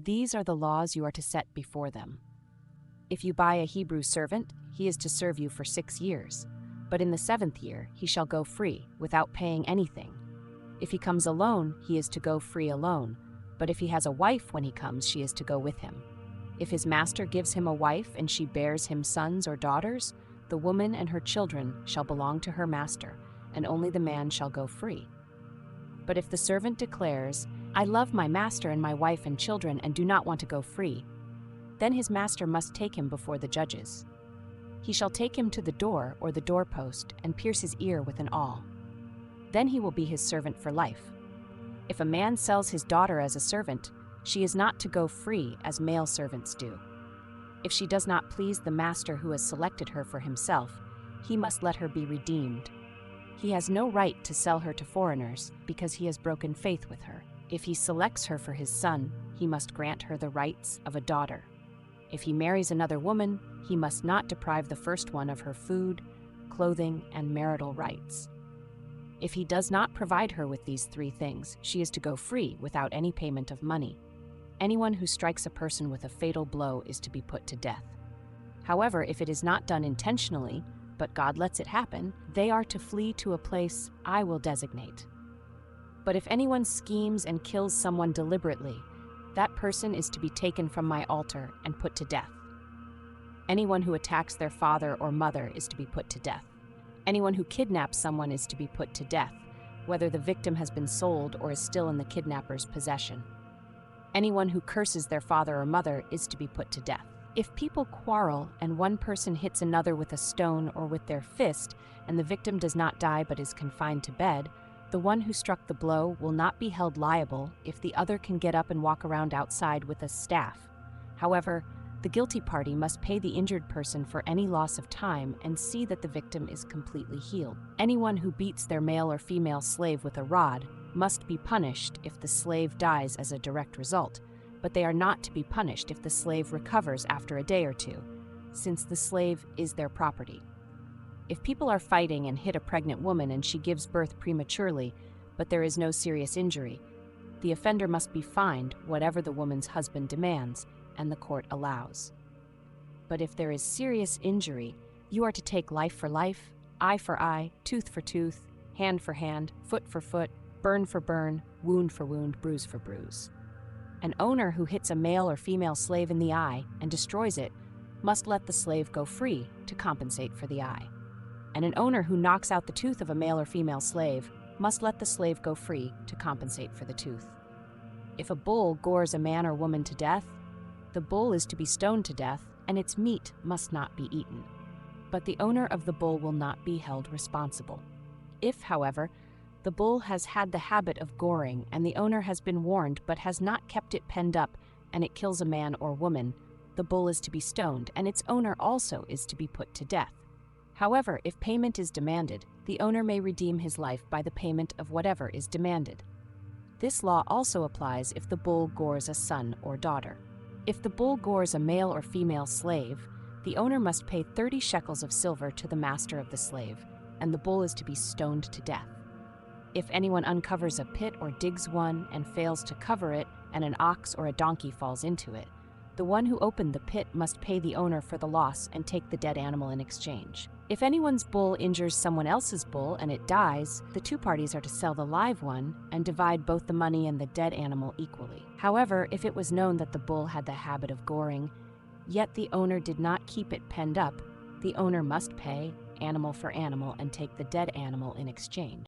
These are the laws you are to set before them. If you buy a Hebrew servant, he is to serve you for 6 years, but in the 7th year he shall go free, without paying anything. If he comes alone, he is to go free alone, but if he has a wife when he comes, she is to go with him. If his master gives him a wife and she bears him sons or daughters, the woman and her children shall belong to her master, and only the man shall go free. But if the servant declares, "I love my master and my wife and children and do not want to go free," then his master must take him before the judges. He shall take him to the door or the doorpost and pierce his ear with an awl. Then he will be his servant for life. If a man sells his daughter as a servant, she is not to go free as male servants do. If she does not please the master who has selected her for himself, he must let her be redeemed. He has no right to sell her to foreigners because he has broken faith with her. If he selects her for his son, he must grant her the rights of a daughter. If he marries another woman, he must not deprive the first one of her food, clothing, and marital rights. If he does not provide her with these 3 things, she is to go free without any payment of money. Anyone who strikes a person with a fatal blow is to be put to death. However, if it is not done intentionally, but God lets it happen, they are to flee to a place I will designate. But if anyone schemes and kills someone deliberately, that person is to be taken from my altar and put to death. Anyone who attacks their father or mother is to be put to death. Anyone who kidnaps someone is to be put to death, whether the victim has been sold or is still in the kidnapper's possession. Anyone who curses their father or mother is to be put to death. If people quarrel and one person hits another with a stone or with their fist, and the victim does not die but is confined to bed, the one who struck the blow will not be held liable if the other can get up and walk around outside with a staff. However, the guilty party must pay the injured person for any loss of time and see that the victim is completely healed. Anyone who beats their male or female slave with a rod must be punished if the slave dies as a direct result, but they are not to be punished if the slave recovers after a day or 2, since the slave is their property. If people are fighting and hit a pregnant woman and she gives birth prematurely, but there is no serious injury, the offender must be fined whatever the woman's husband demands and the court allows. But if there is serious injury, you are to take life for life, eye for eye, tooth for tooth, hand for hand, foot for foot, burn for burn, wound for wound, bruise for bruise. An owner who hits a male or female slave in the eye and destroys it must let the slave go free to compensate for the eye. And an owner who knocks out the tooth of a male or female slave must let the slave go free to compensate for the tooth. If a bull gores a man or woman to death, the bull is to be stoned to death, and its meat must not be eaten. But the owner of the bull will not be held responsible. If, however, the bull has had the habit of goring and the owner has been warned but has not kept it penned up and it kills a man or woman, the bull is to be stoned and its owner also is to be put to death. However, if payment is demanded, the owner may redeem his life by the payment of whatever is demanded. This law also applies if the bull gores a son or daughter. If the bull gores a male or female slave, the owner must pay 30 shekels of silver to the master of the slave, and the bull is to be stoned to death. If anyone uncovers a pit or digs one and fails to cover it, and an ox or a donkey falls into it, the one who opened the pit must pay the owner for the loss and take the dead animal in exchange. If anyone's bull injures someone else's bull and it dies, the 2 parties are to sell the live one and divide both the money and the dead animal equally. However, if it was known that the bull had the habit of goring, yet the owner did not keep it penned up, the owner must pay animal for animal and take the dead animal in exchange.